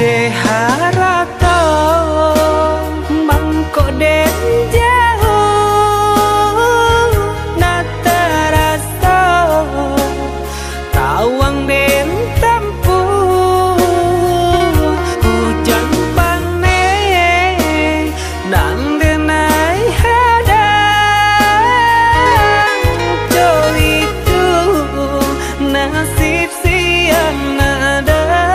Deharato mangko den jauh nataraso tawang den tempuh hujan pane nang denai hadang jauh itu nasib siang nadaga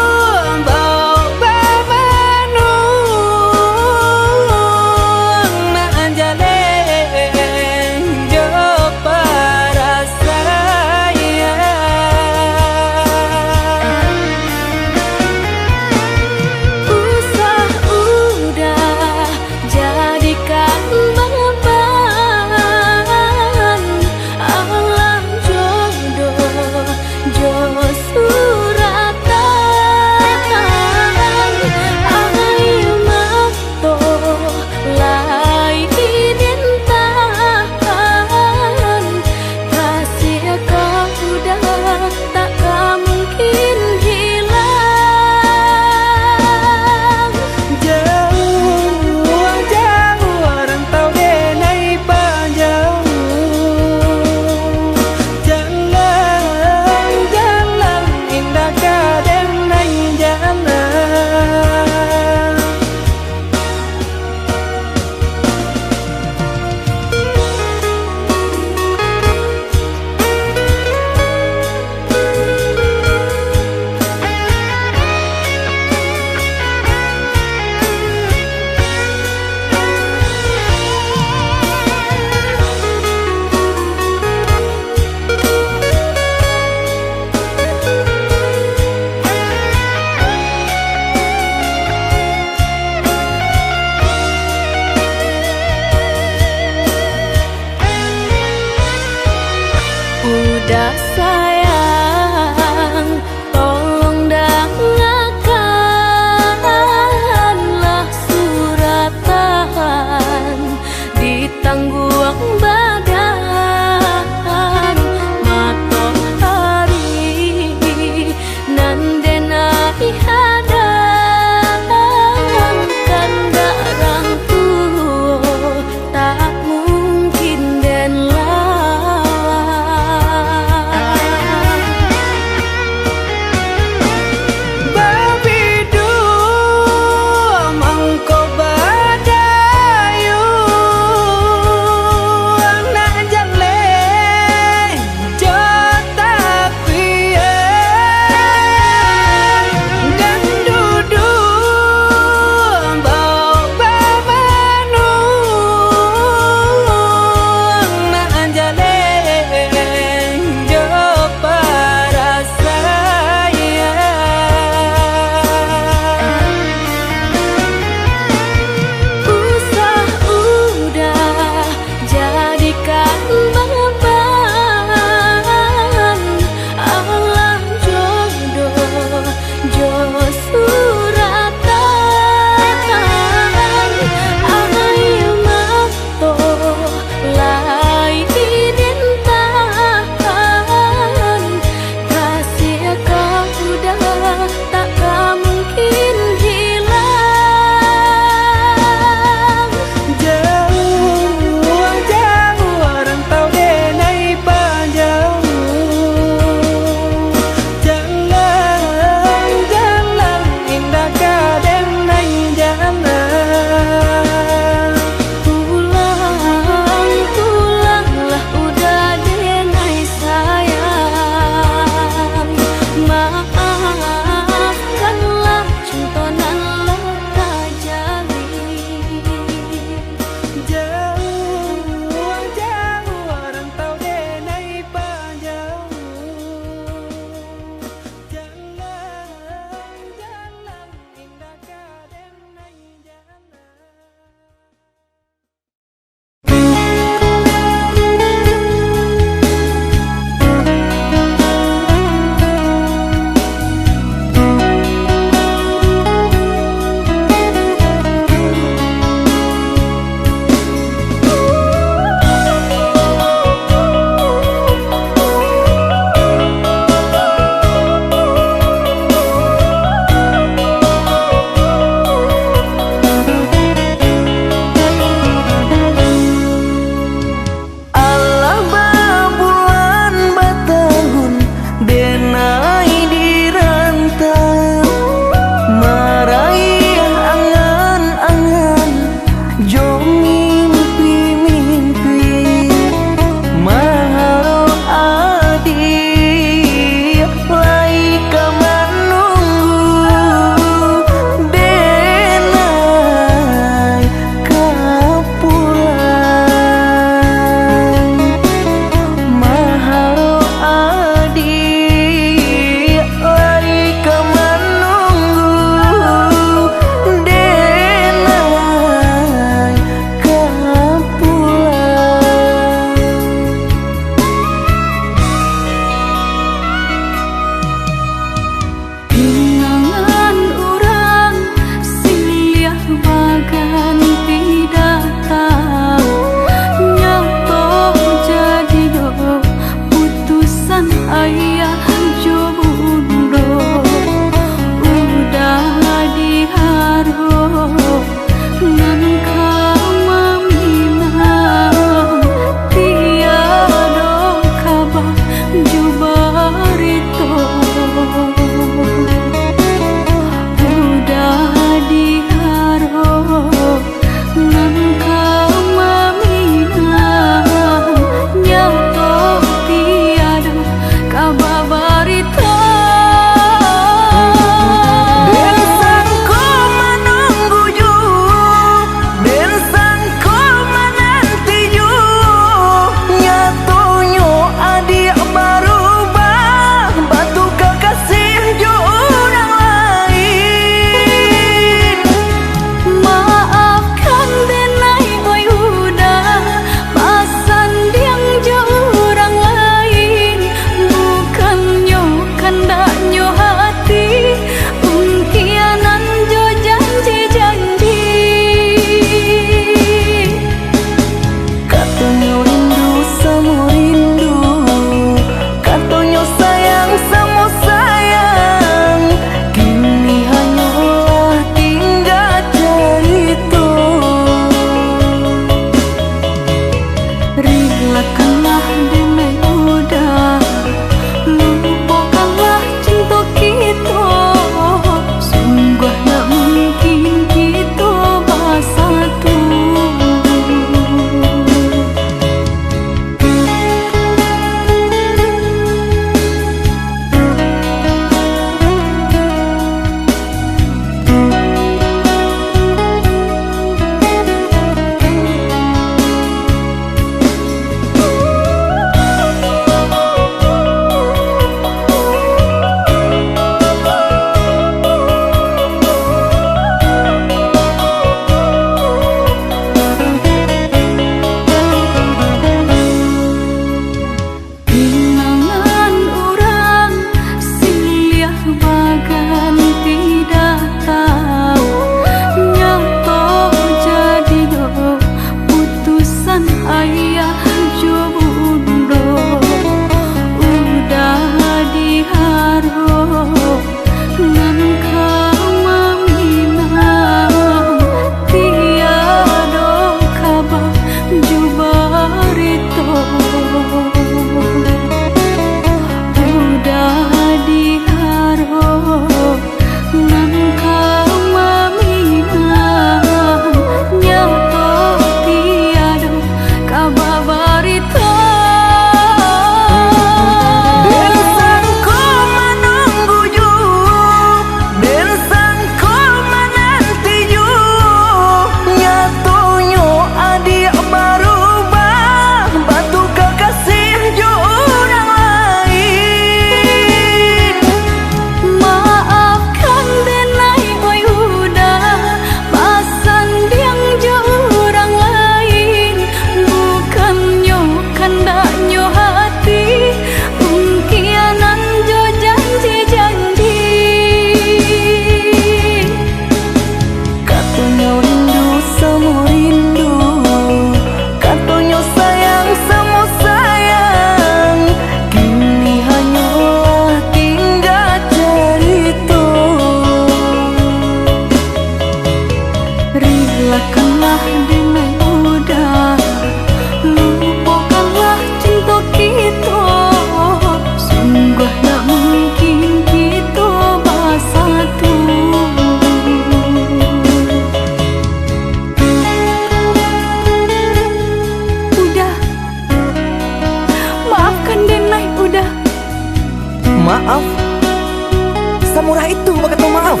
semudah itu berkata maaf.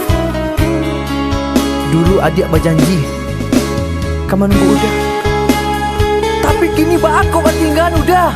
Dulu adik berjanji kamu nunggu udah, tapi kini aku tinggal udah.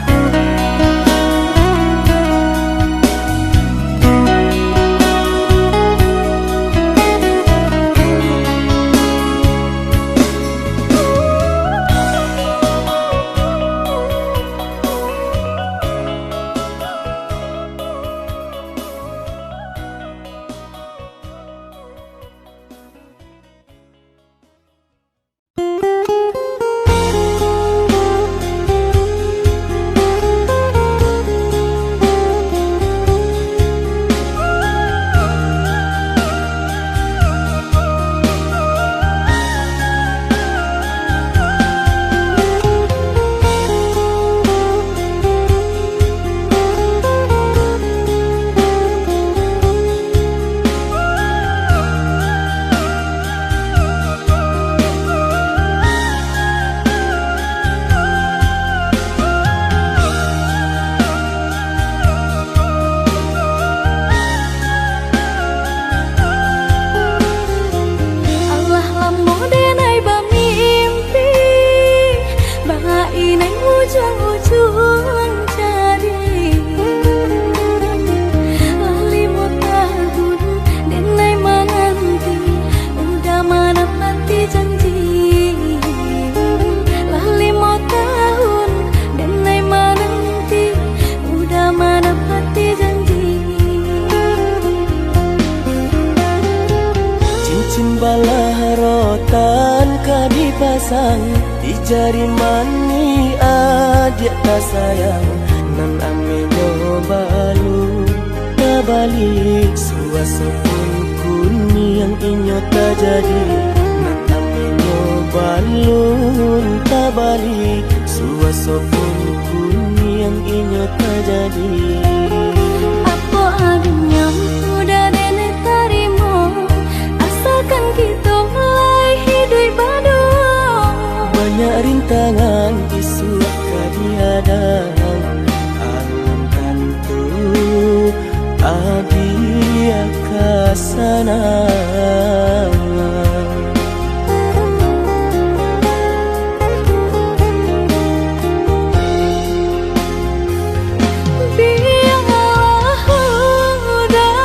Di jari mani adik tak sayang nan amenyo balu tak balik suasopun kuni yang inyo tak jadi nan amenyo balu tak balik suasopun kuni yang inyo tak jadi. Apa adanya udah nenek tarimo asalkan kita mulai hidup baru. Banyak rintangan isu kadiadang alam tentu adia kasana. Biarlah udah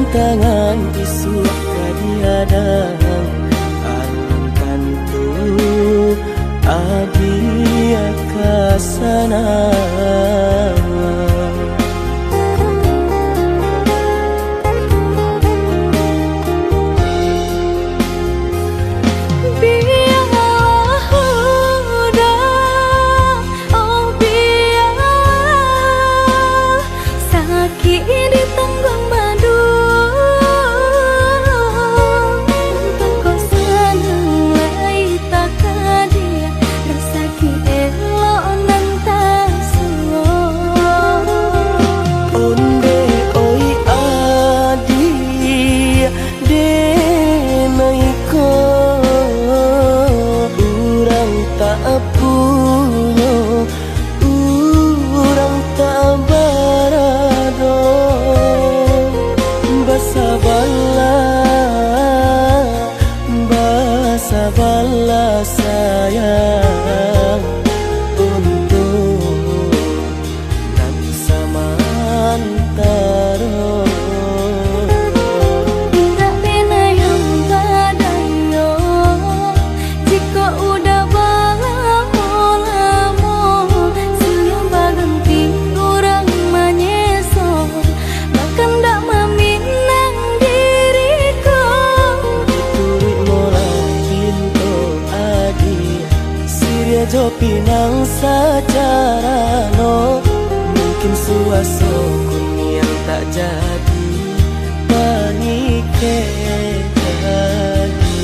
rintangan isu kadiadang alam tantu adia kasana. Sabarlah sayang untuk nanti samantara. Tak pernah yang badayo jika udah lamo siang baganti orang menyesal bahkan tak meminang diriku. Turik mulai pintu adi Siria jo pinang secara no mungkin suaso yang tak jadi panike lagi.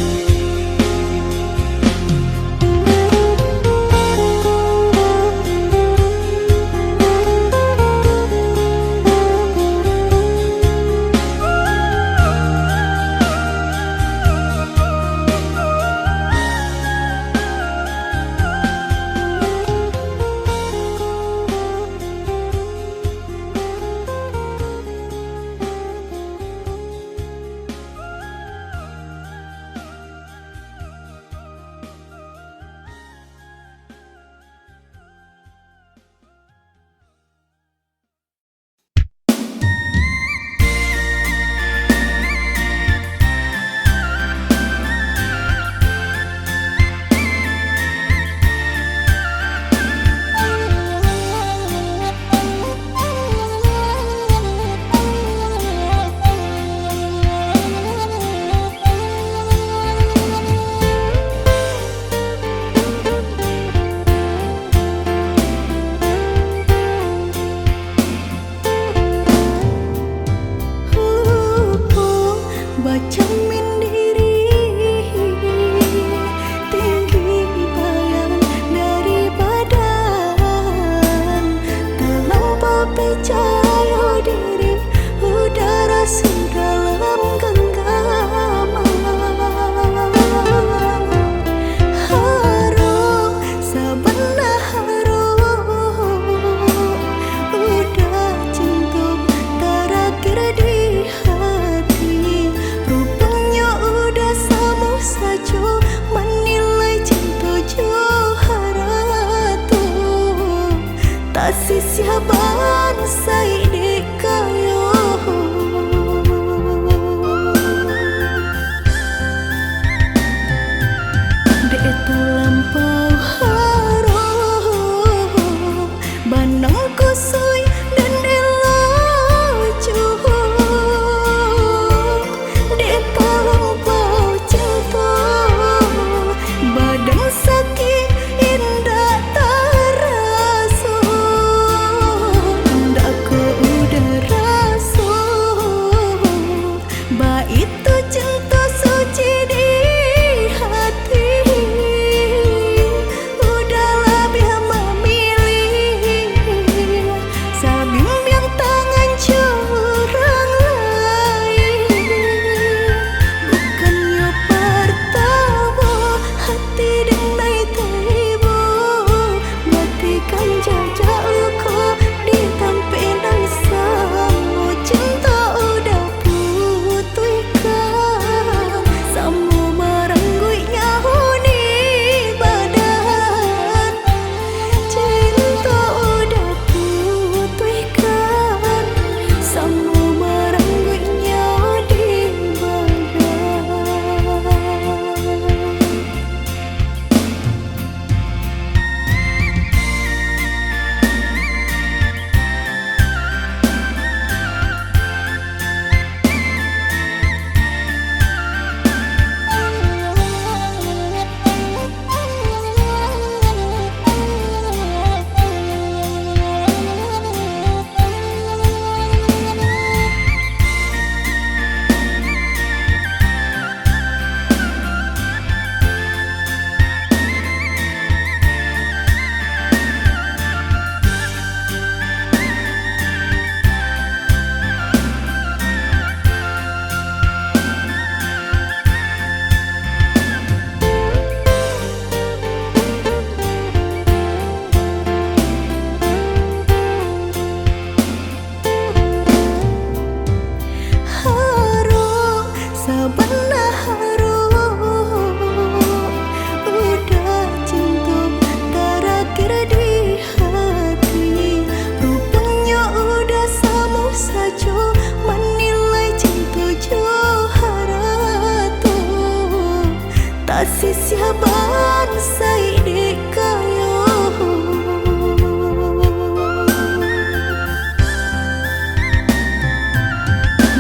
siaban sai di kayo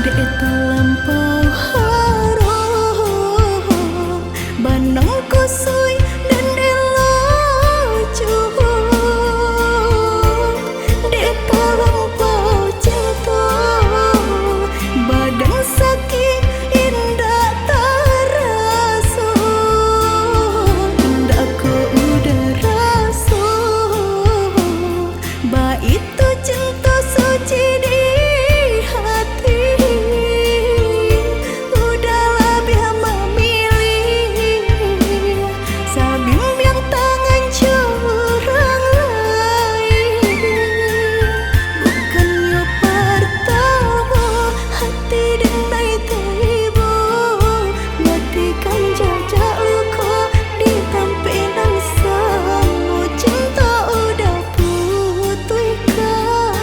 dek terlampau harum banang kusui dan elo cuhur dek terlampau cinta badan sakit indah terasa indah ku udah rasa ba itu cinta suci di hati udahlah biar memilih sabimbing tangan curang lain bukannya pertama hati denai tiba matikan jajak luka di tampilan sama cinta udah putihkan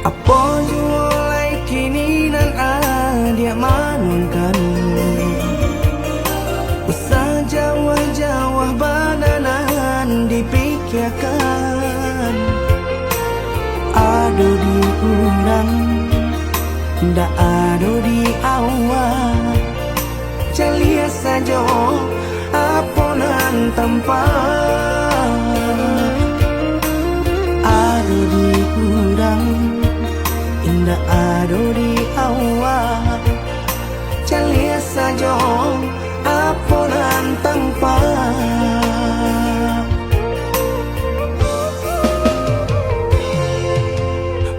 Apa jualai kini nan adia manunkan usah jawah-jawah bananan dipikirkan. Ado di urang ndak ado di awak calia saja aponan tempat. Ado di urang indah ado di awak calia saja aponan tempat.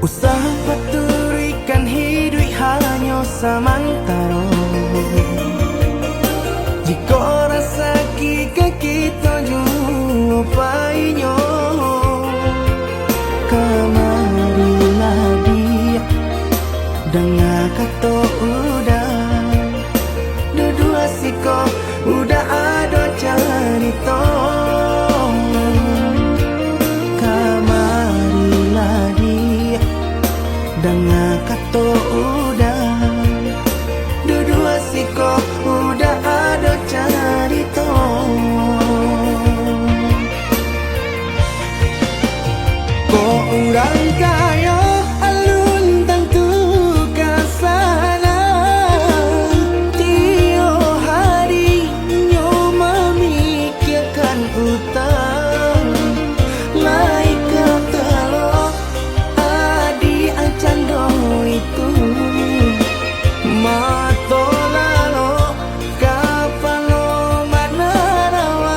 Usaha paturikan hidup hanya samantara. Jika rasa kita jumpai kamarilah dia dengan kata udah dua siko udah ada cerita. Kamarilah dia dengan kata udah dua siko udah ada cerita. Kok orang kaya alun tentu kasana tiap hari nyo memikirkan utang laik ketelo adi acando itu mato lalo kapalo manarawan.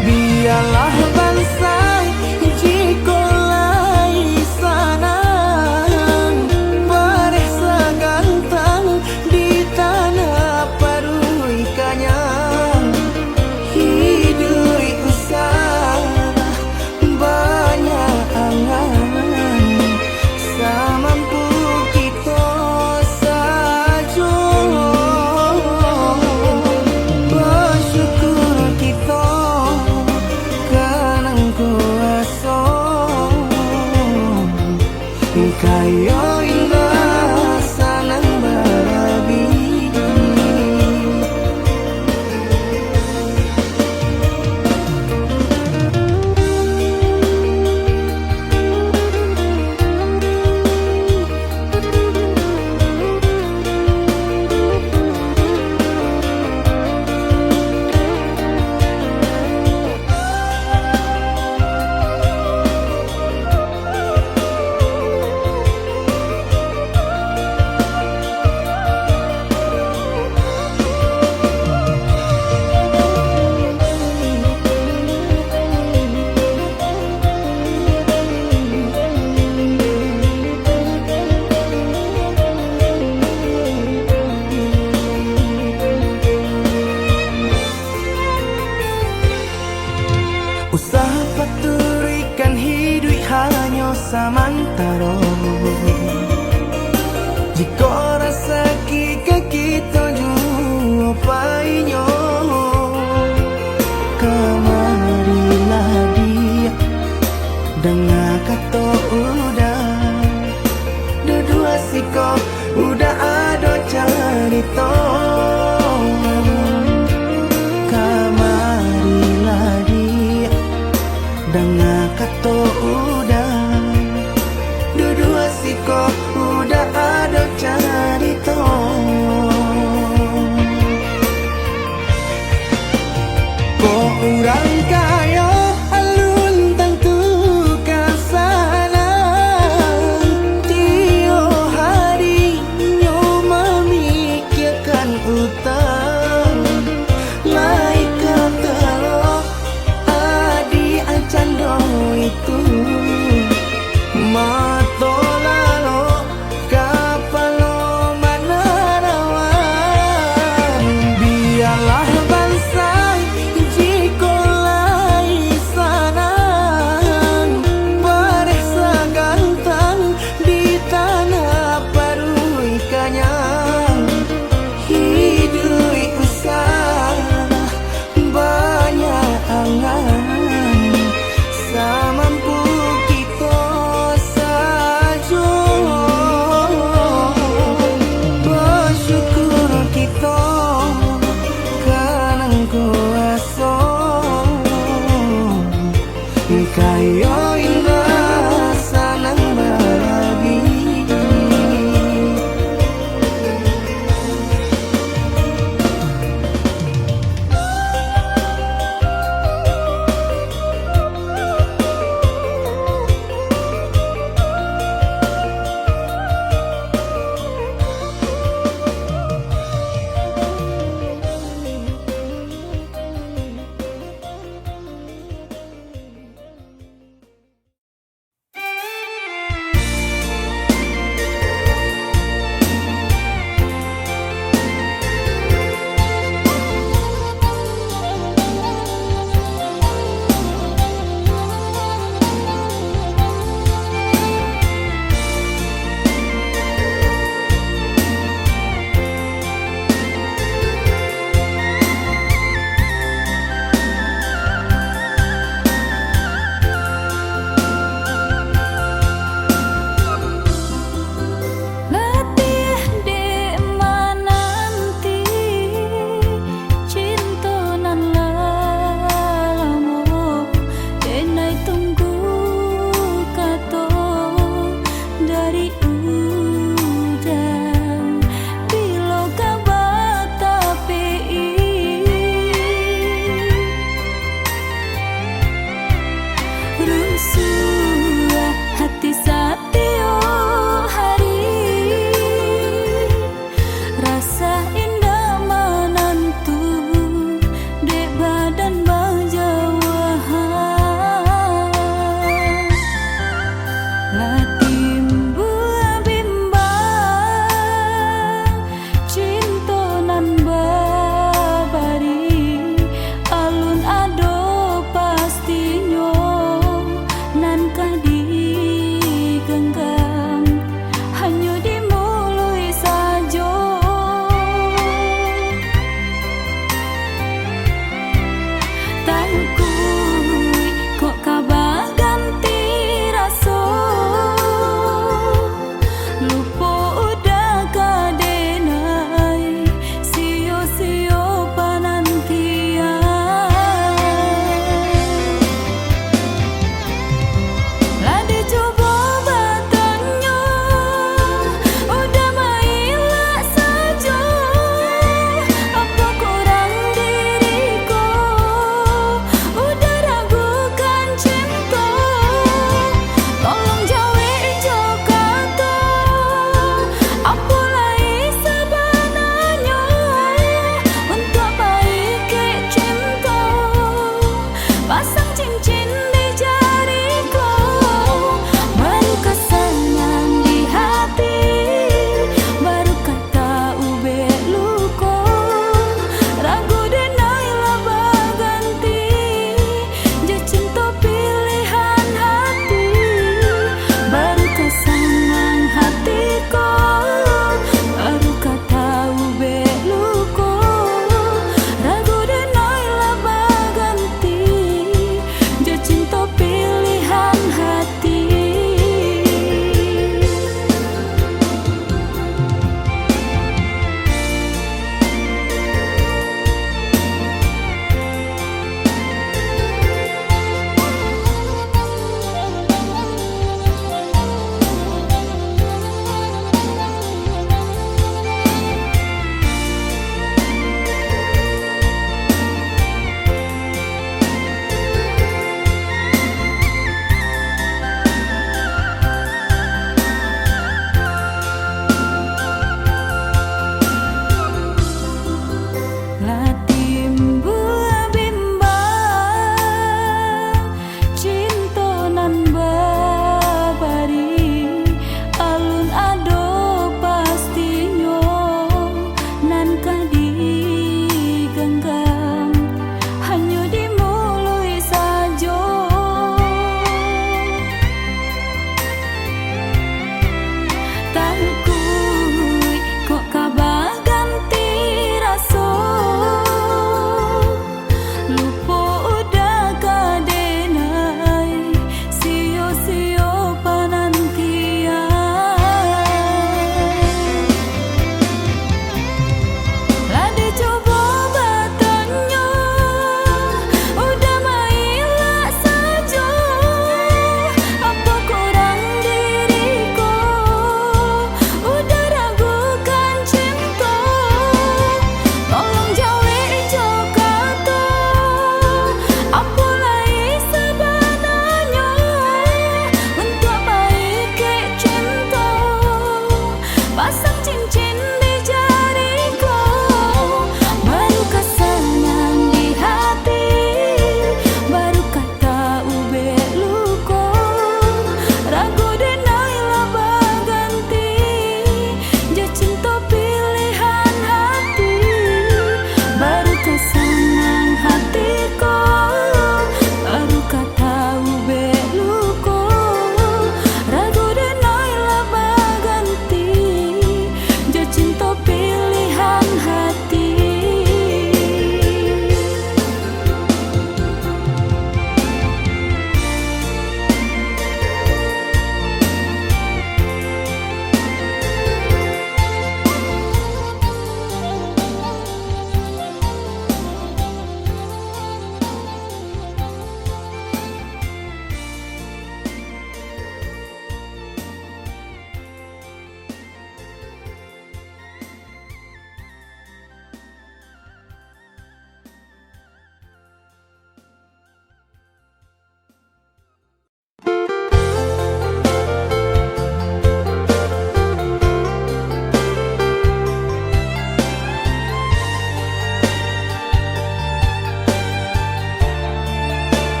Biarlah bangsa jikolai sanang paresa gantang di tanah parui kanyang hidup usah banyak angan samampu kita saja bersyukur kita kanang kuasa kaya indah sanang barabi. Usaha paturikan hidup hanya samantara. Jika rasa kita jumpai kamarilah dia dengan kata udah dua siko udah ada cerita. Kamarilah dia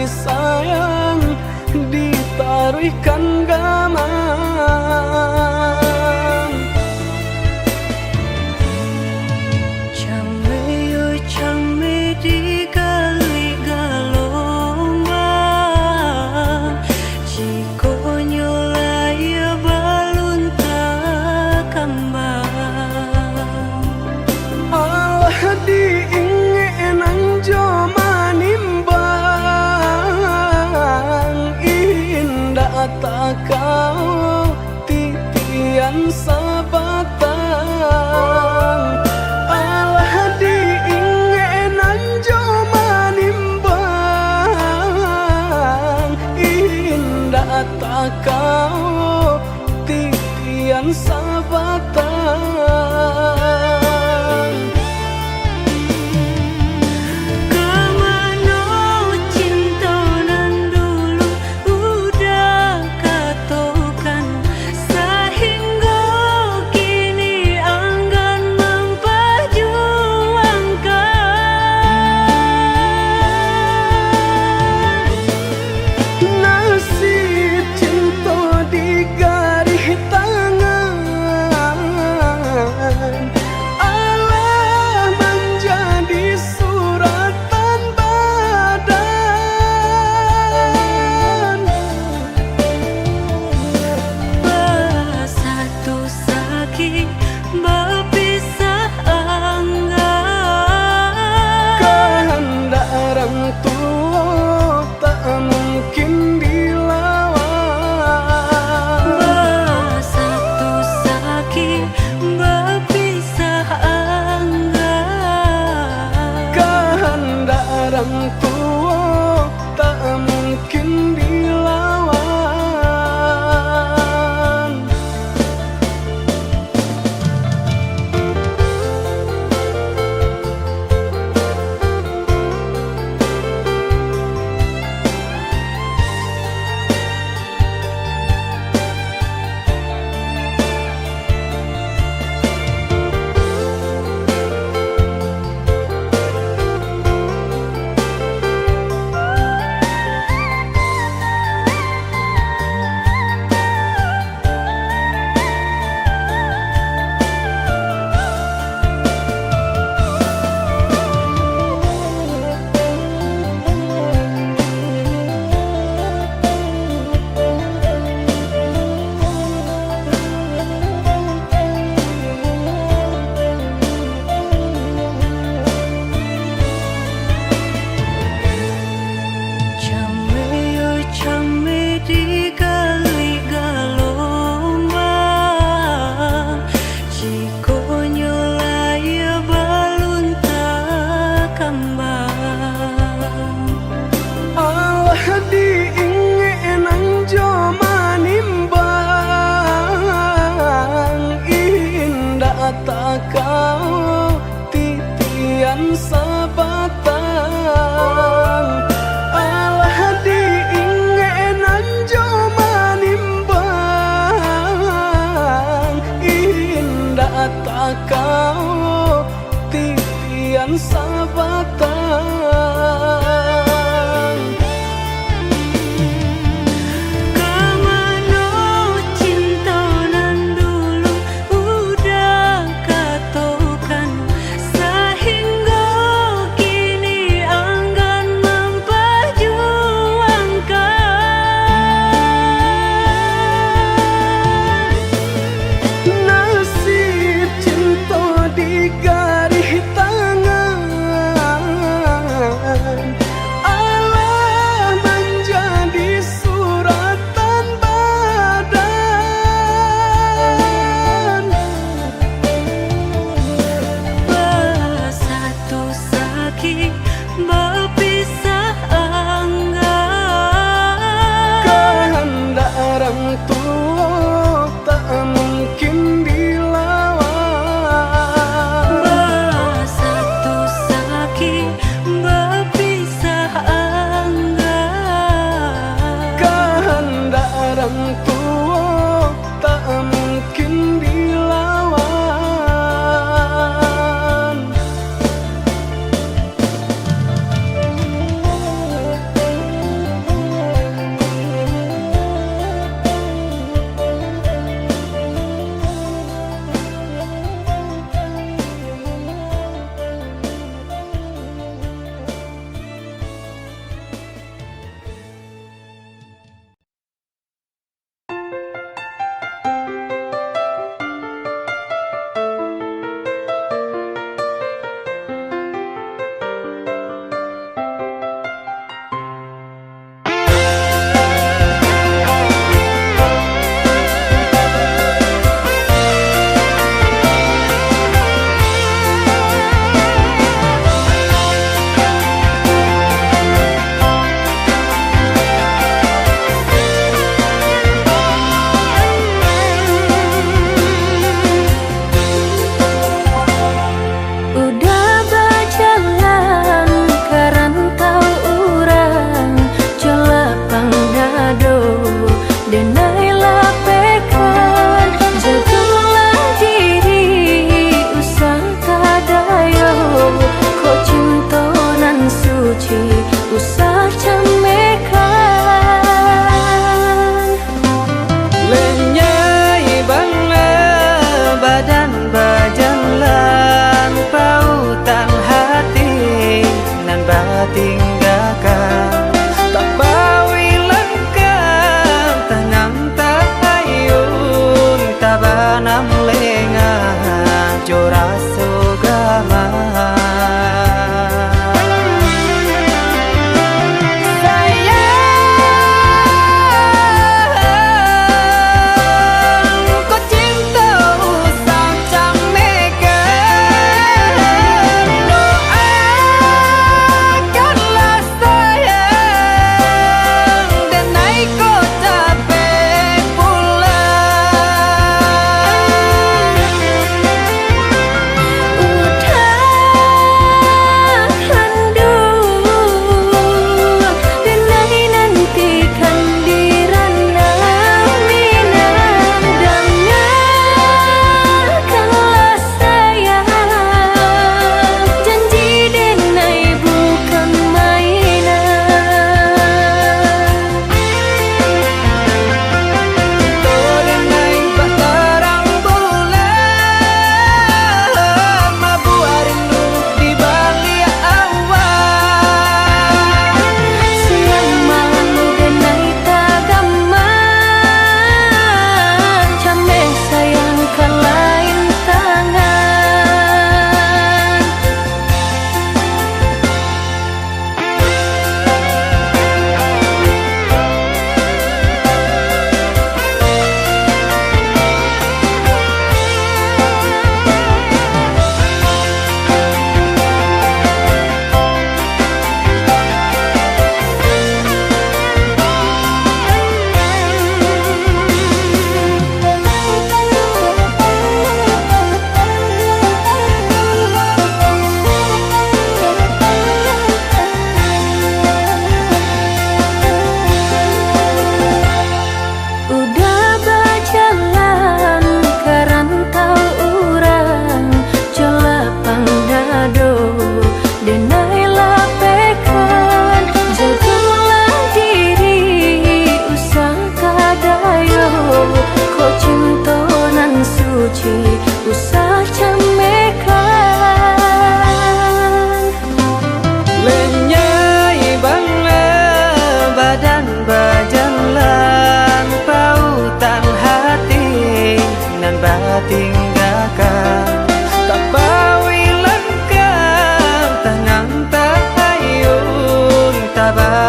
kasih sayang ditaruhkan gamang. Chame yo chame di gali galombang, jiko nyolaya balun takambang. Allah diingin joma nimbang, indah tak kau titian sabatang. Allah diingin joma nimbang, indah tak kau titian sabatang. Kemana cinta nan dulu udah katokan, sehingga kini enggan memperjuangkan. Nasib cinta di garis tangan, Allah menjadi suratan badan. Bersatu sakit berpisah enggan, Kehendak orang tua tak mungkin dilawan. bersatu sakit berpisah enggan, Kehendak orang tua tak mungkin dilawan. chame yo chame di gali galombang, jiko nyolaya balun takambang. Allah diingin joma nimbang, indah tak kau titian sabatang. Allah diingin joma nimbang, indah tak kau titian sabatang. Kemana cinta nan dulu udah katokan, sehingga kini enggan memperjuangkan. Nasib cinta di garis tangan,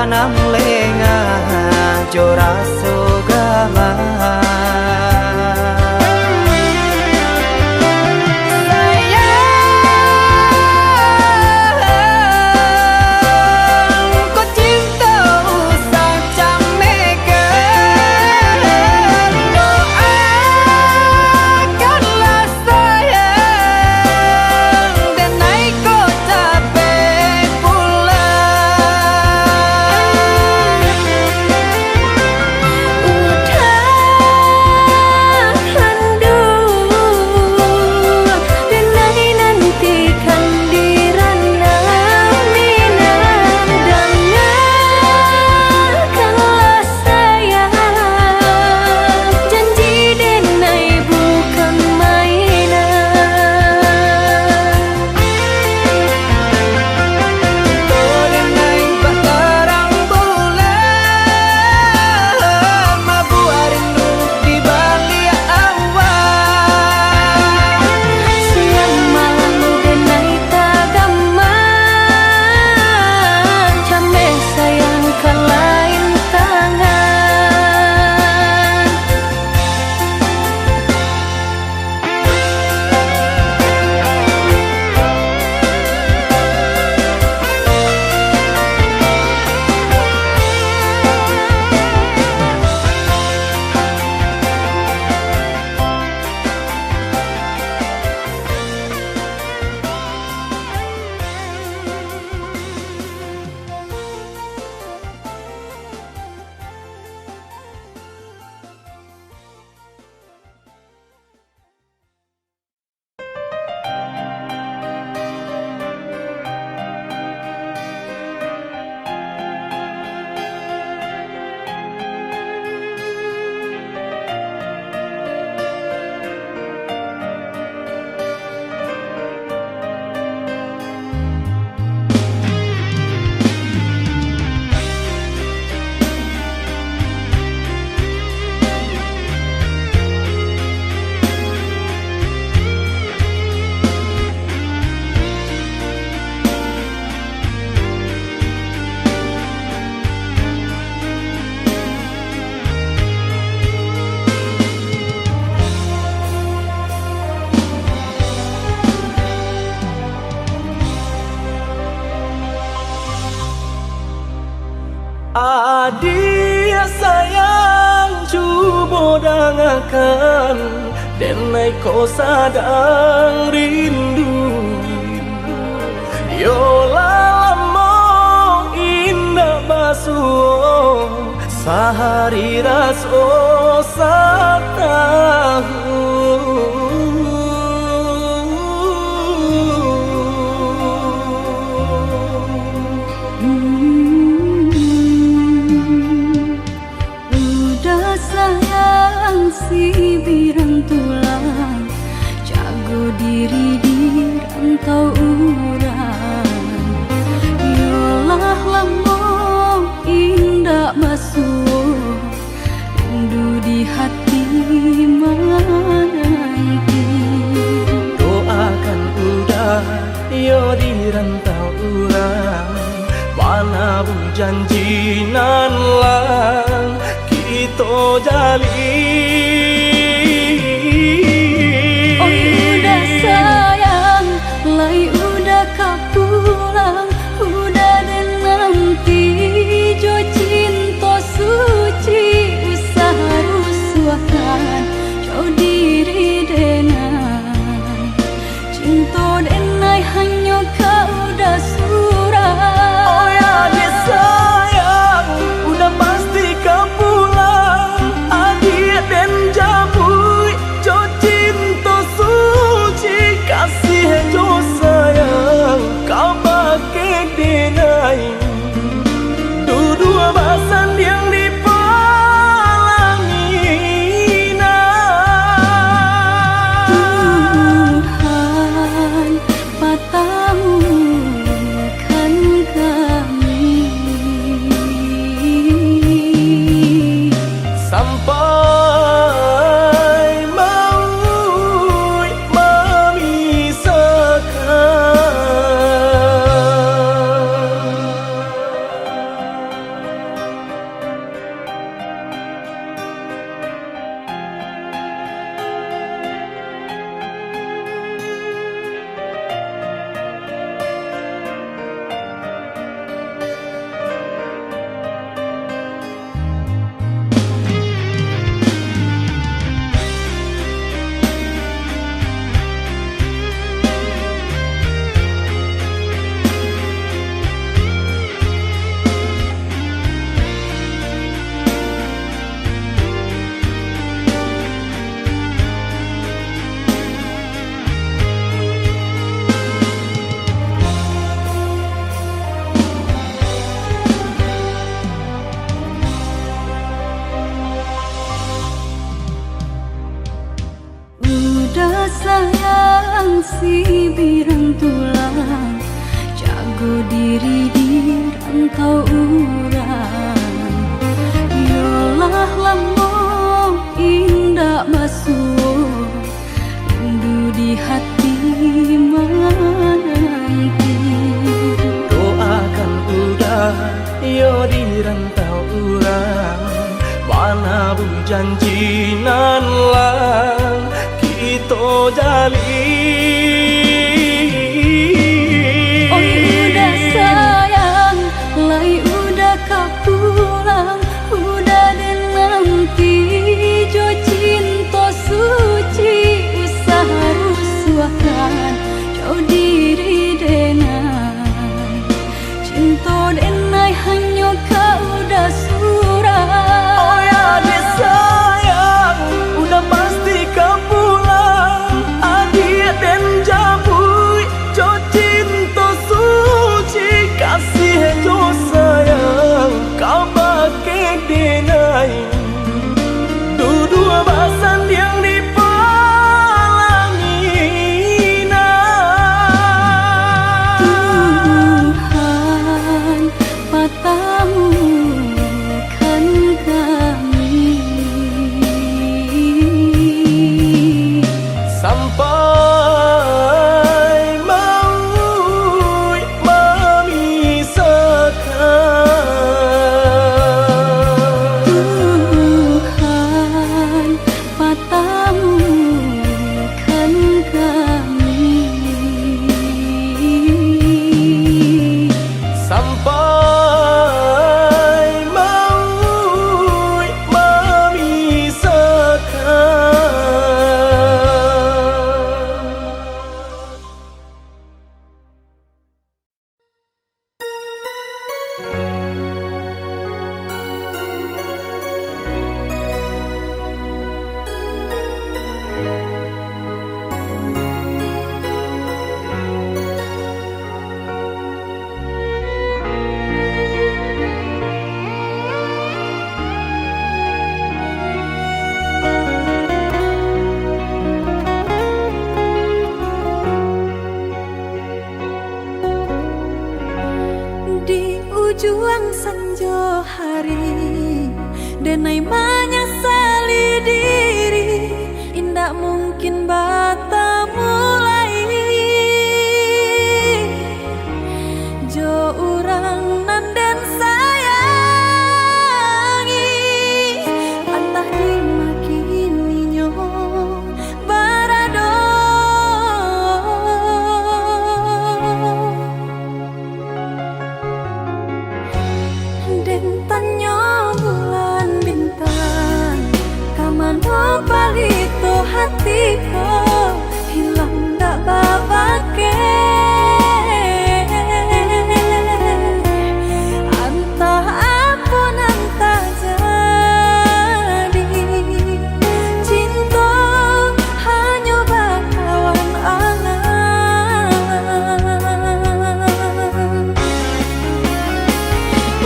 tanam lenga jora sogama Adia sayang cubo dangakan denai ko sadang rindu Yola lamo indah basuh sehari raso satahu si birang tulang jago diri di rantau urang yolah lamo indah basuh rindu di hati menanti doakan udah yo di rantau urang mana bu janji nan lang kita jali udah sayang lai udah kau pulang udah dan nanti jo cinta suci usaha rusuhkan jauh diri denai cinta denai hanya kau udah surah oh ya dia sayang udah pasti kau pulang adik dan jabui jo cinta suci kasih jo sayang kau pakai denai dua basan yang dipalangina Tuhan patahkan kami sampai maut memisahkan birantulang jago diri di rantau urang. Yolah lambung indah basuh rindu di hati menanti. Doakan udah yo di rantau urang, mana bu janji nan lang kita jalin. Oi udah sayang, lai udah kau pulang, udah dan nanti jo cinta suci usaha rusuhkan jauh diri denai. Cinta denai hanya kau udah surah. Oh ya dek sayang, udah pasti kau pulang. Adik dan jabui, jo cinta suci kasih jo sayang, kau pakai denai. Dua basan yang dipalangi Tuhan patamukan kami sampai maut memisahkan. Tuhan patamukan kami Sampai maut di ujung senja hari, denai menyesali diri, indak mungkin bata mulai. Jo urang nan dan sayangi, antah dimakini nyo barado. Den tanyo bulan bintang, kamano palito hatiku, hilang dak babake. Antah apun antah jadi, cinta hanya bakawan angan.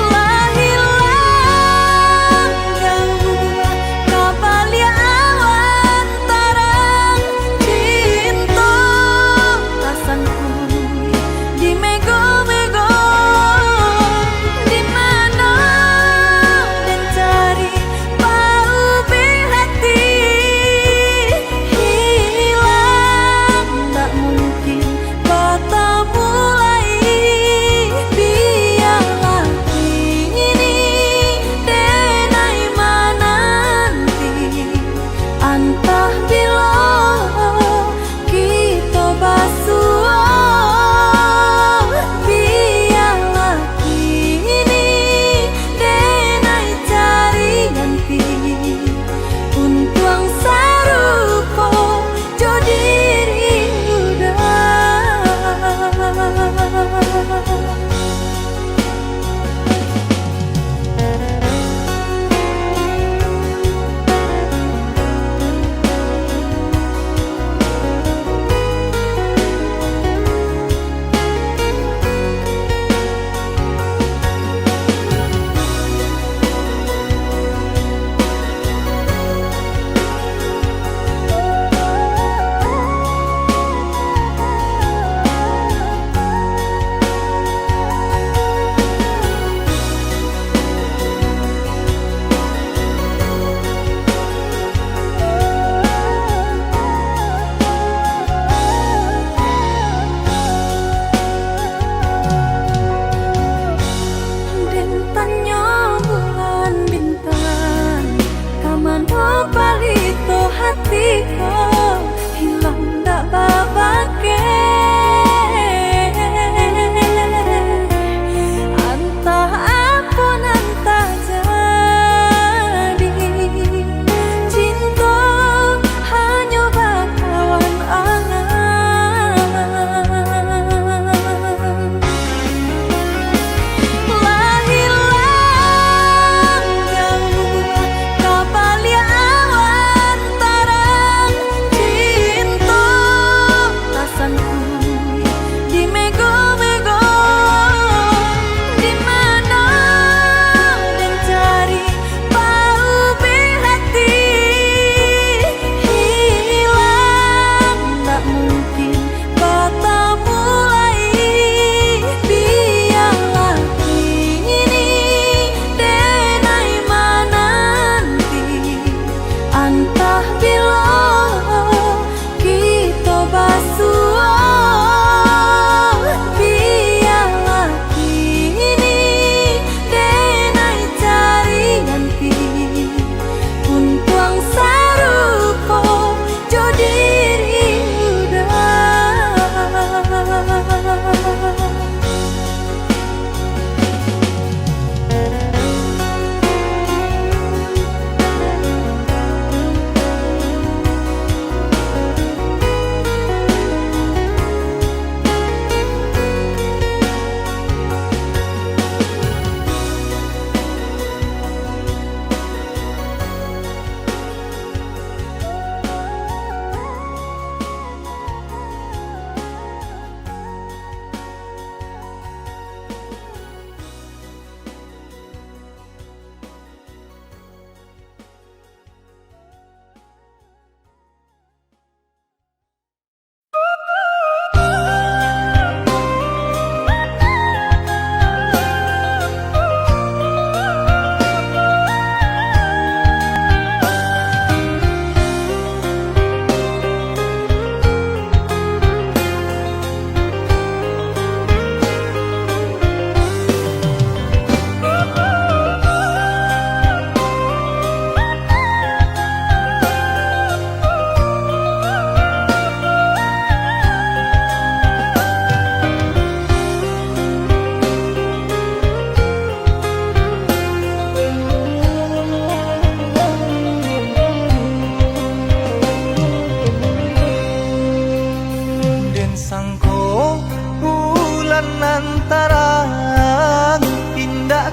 Lahilang jauh kabalia awan tarang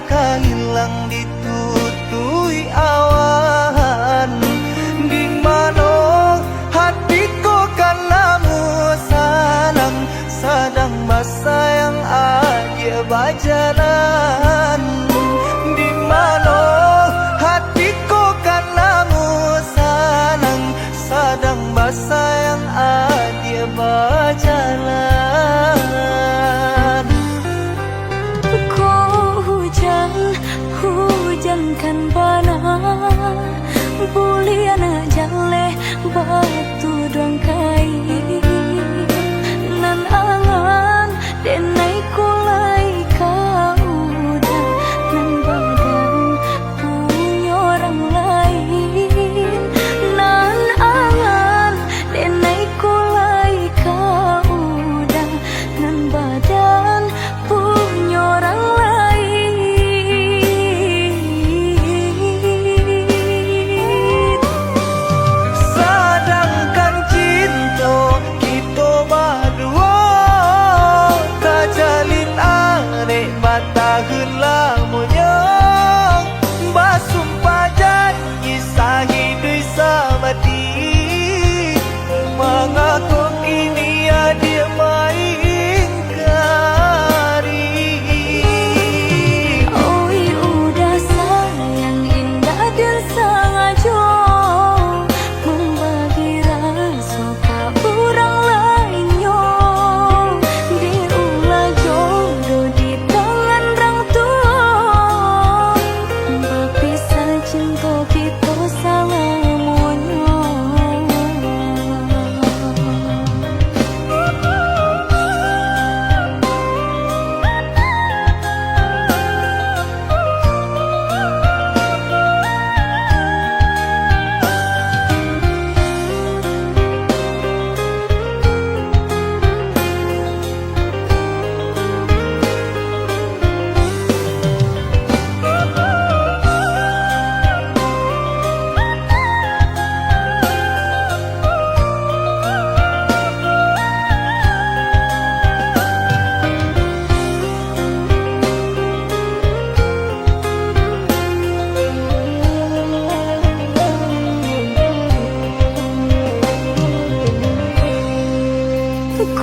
kahilang ditutui awan. Di mana hatiku kan lamu salang, sadang masa yang aja berjalan. Di mana hatiku kan lamu salang, sadang masa yang aja berjalan. Kau hujan kan bana, buliana jale batu dong kai. Nan angan denai kulai kau udah, nan badan punya orang lain. Nan angan denai kulai kau udah, nan badan punya orang lain. Sedangkan cinta kita berdua tak jalin arek bataheun lamunya. Basumpah janji sahidui samati, mengaku ini dia mengingkari. Oi udah sayang indah dan sengaja membagi rasa ke orang lainnya. Diulah jodoh di tangan orang tua, berpisah cinta kita selamanya.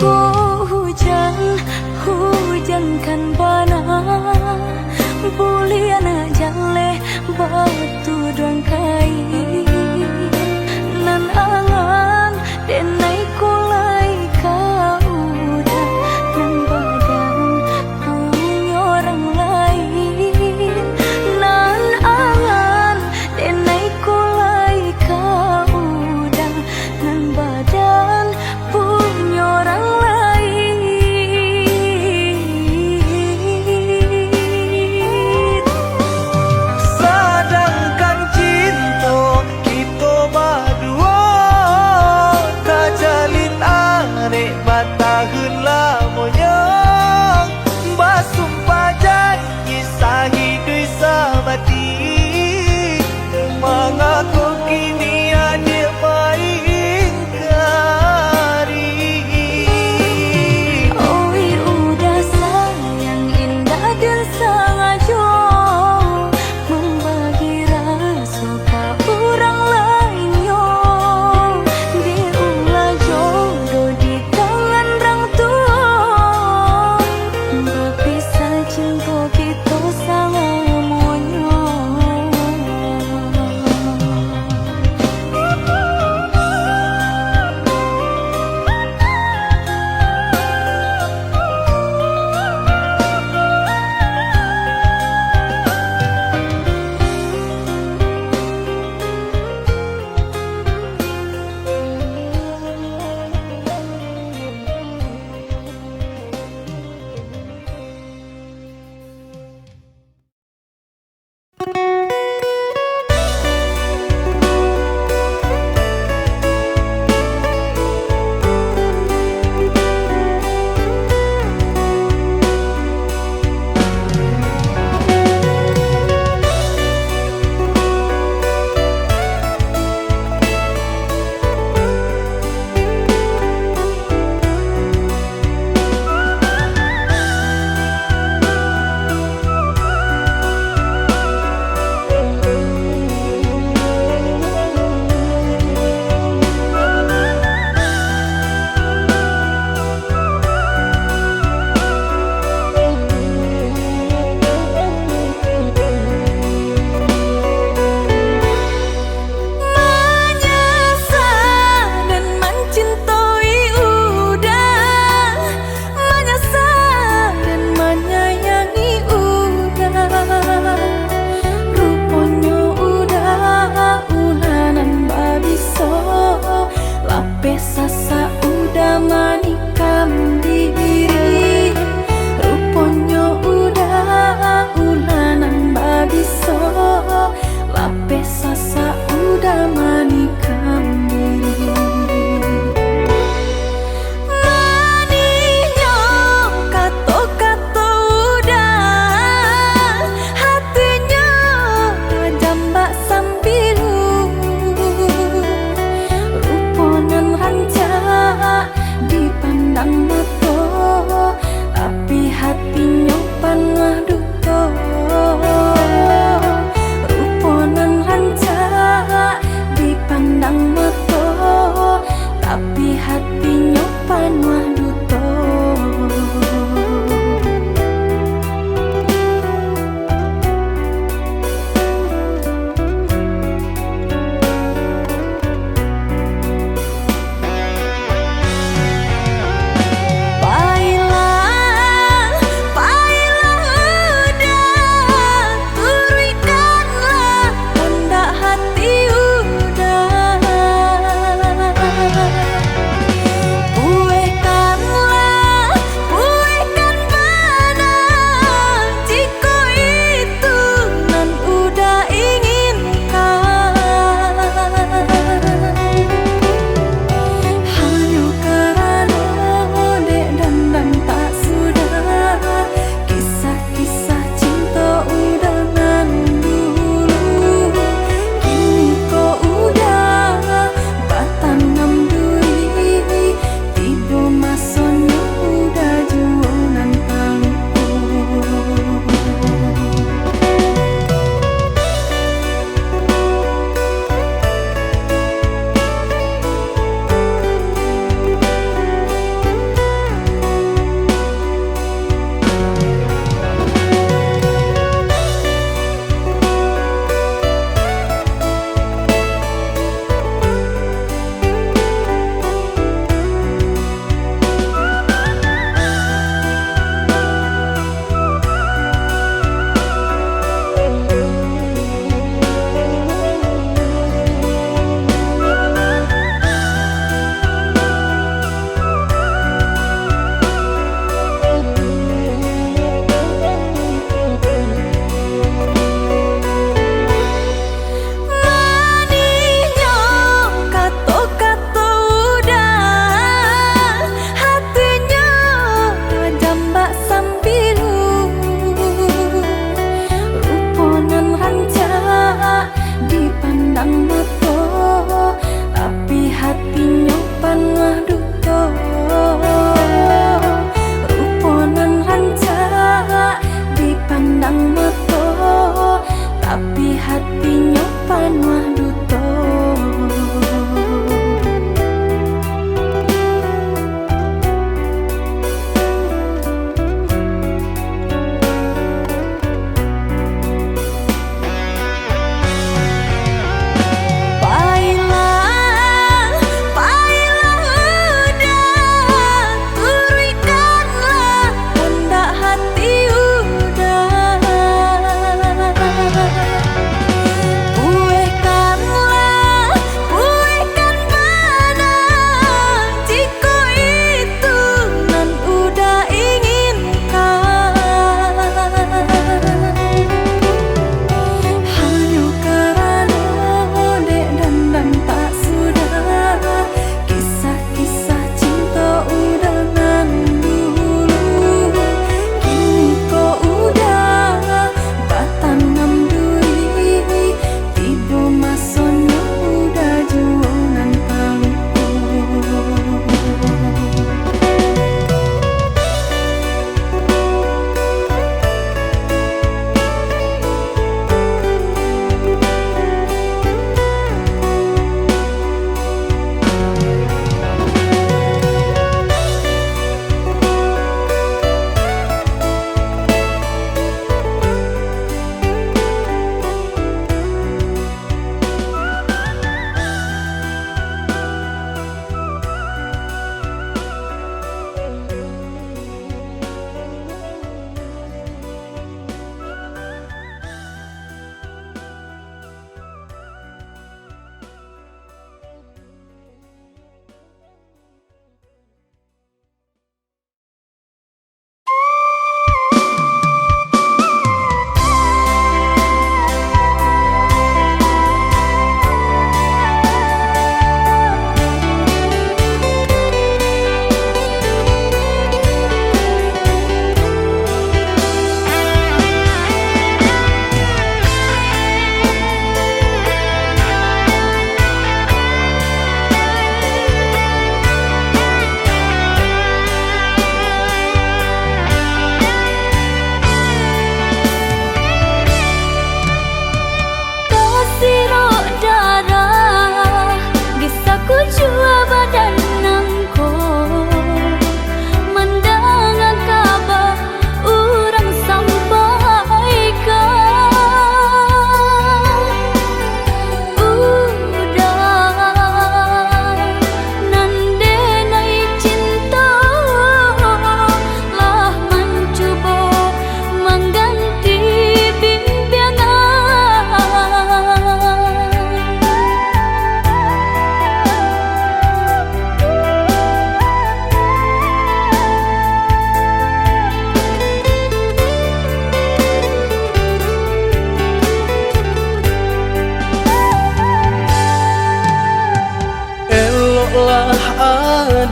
Kau hujan kan bana, buliana jale batu dong kai. Nan angan denai kulai kau udah, nan badan punya orang lain. Nan angan denai kulai kau udah, nan badan punya orang lain. Sedangkan cinta kita berdua tak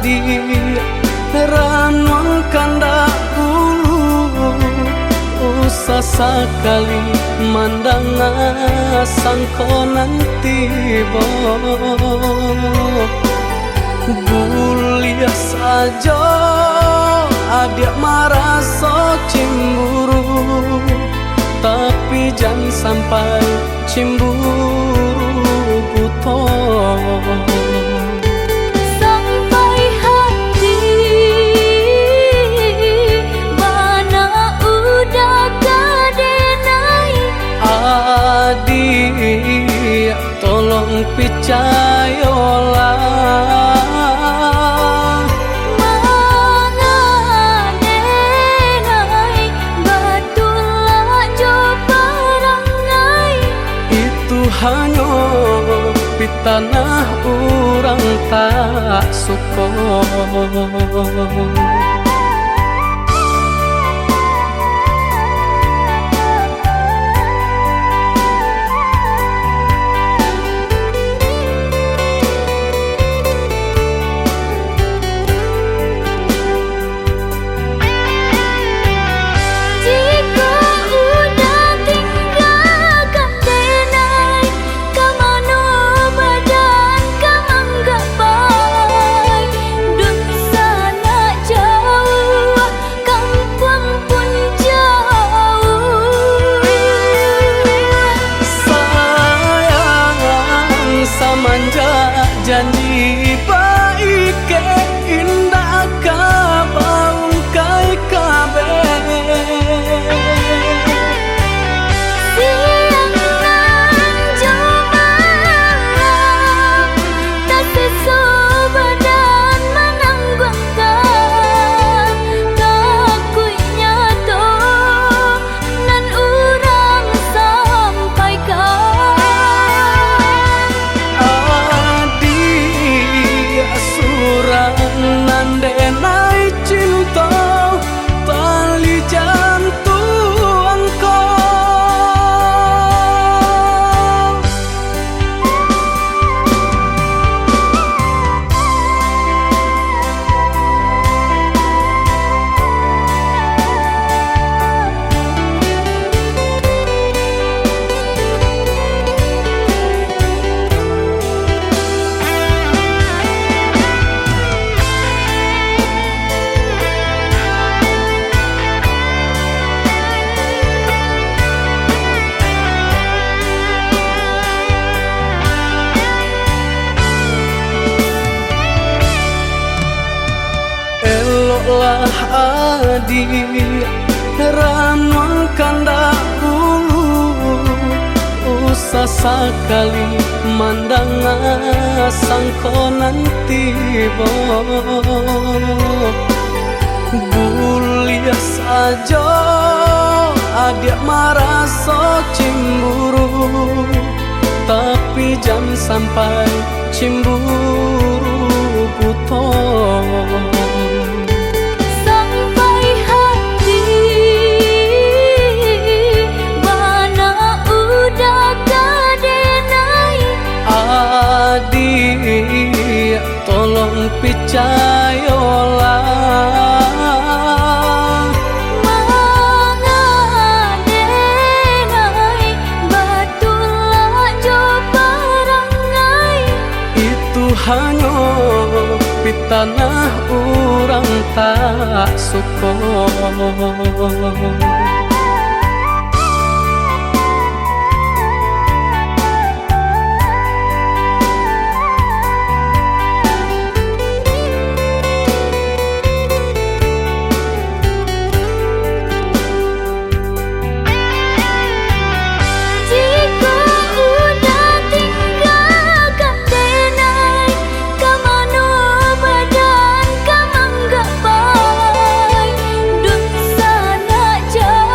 adi ranon kandak bulu usah sekali mandang sangko nanti bo bulia saja adik merasa cemburu tapi jangan sampai cemburu buto sampai hati mana udah kadenai adik tolong percayalah hanya di tanah orang tak suka. Janji baik ke indah kabaung kai kabe siang nan jumalang tak sesu badan menanggungkan takunya to nan urang sampaikan nandenai cinta tali jantuangku lah adik ranon kandak bulu usah sekali mandang sangko nanti bo bulia saja adik merasa cemburu tapi jangan sampai cemburu buto adik tolong percayalah mangadenai batulah jo parangai itu hanya di tanah orang tak suka. Jauh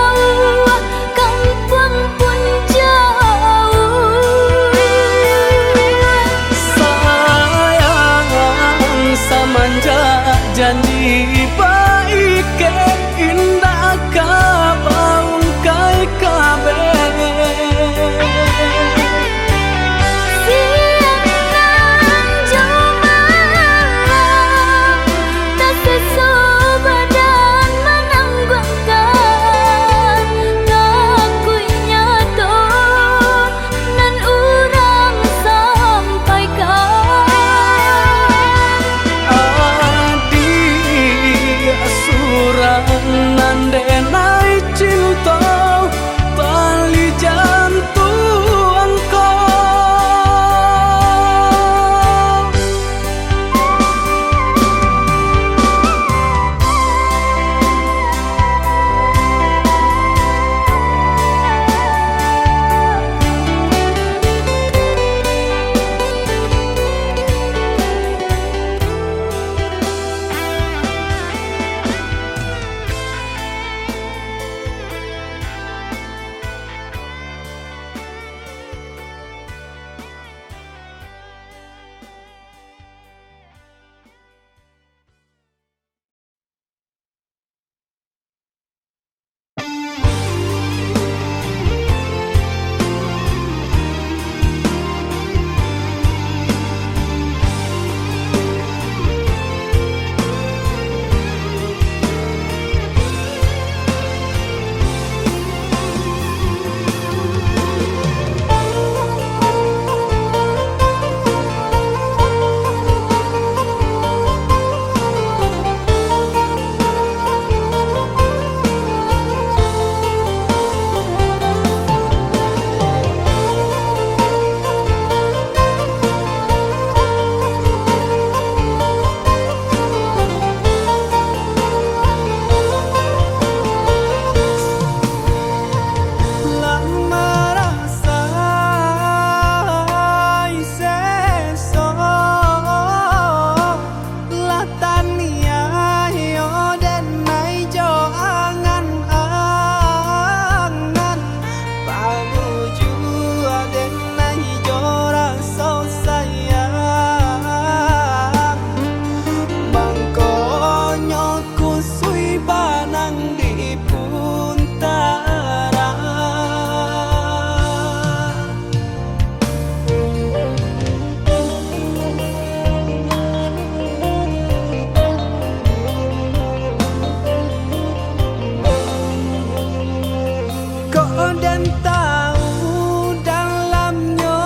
dan tahu dalamnya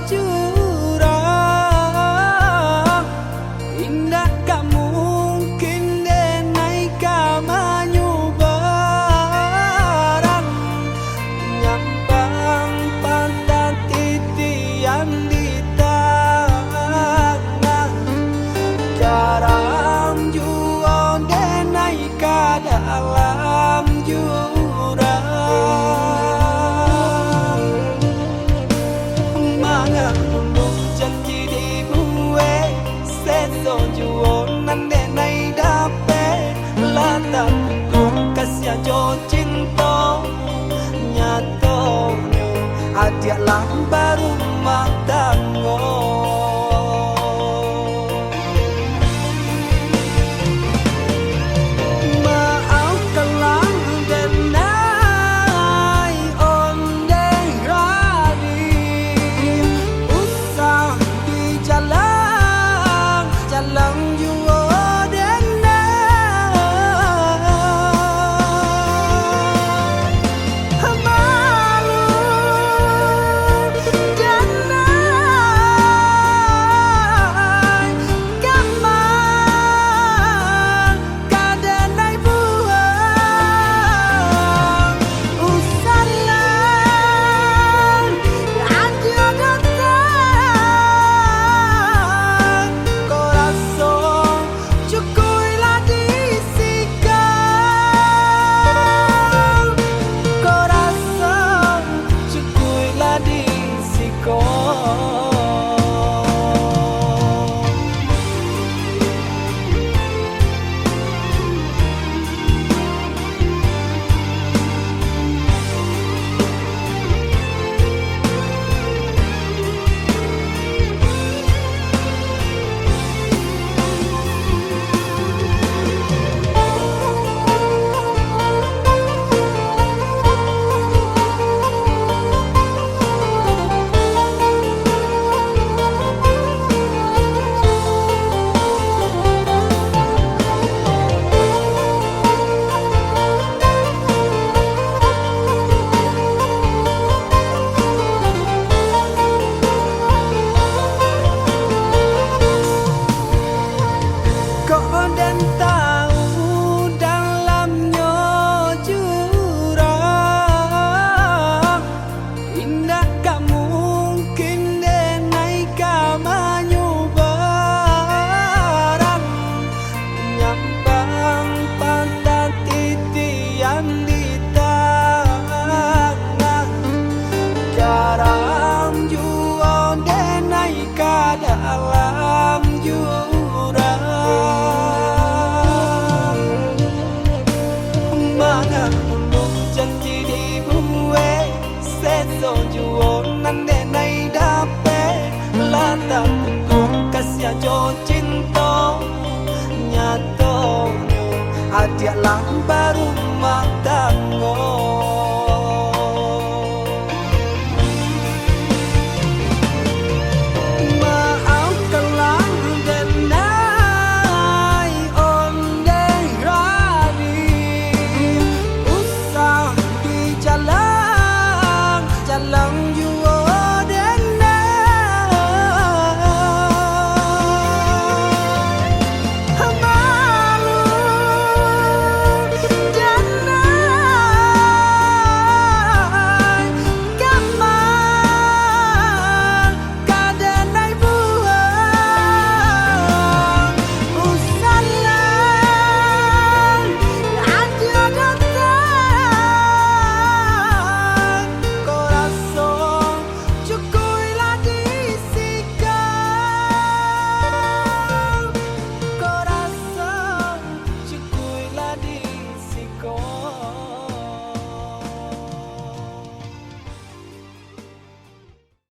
jurang, indah gak mungkin denai kamanyu barang, nyampang pantat titian di tangan, garam jual denai ka dalam jurang. Mangan dulu janji dibuat, seso jual nan denai dapat, lata pukul kasih jo cinta nyatanya adik lah baru matanggo. Dan tahu dalamnya jurang, indah gak mungkin denai kamanyu barang, nyampang pantat titian di tangan, garam jual denai ka dalam jurang. Mangan dulu janji dibuat, seso jual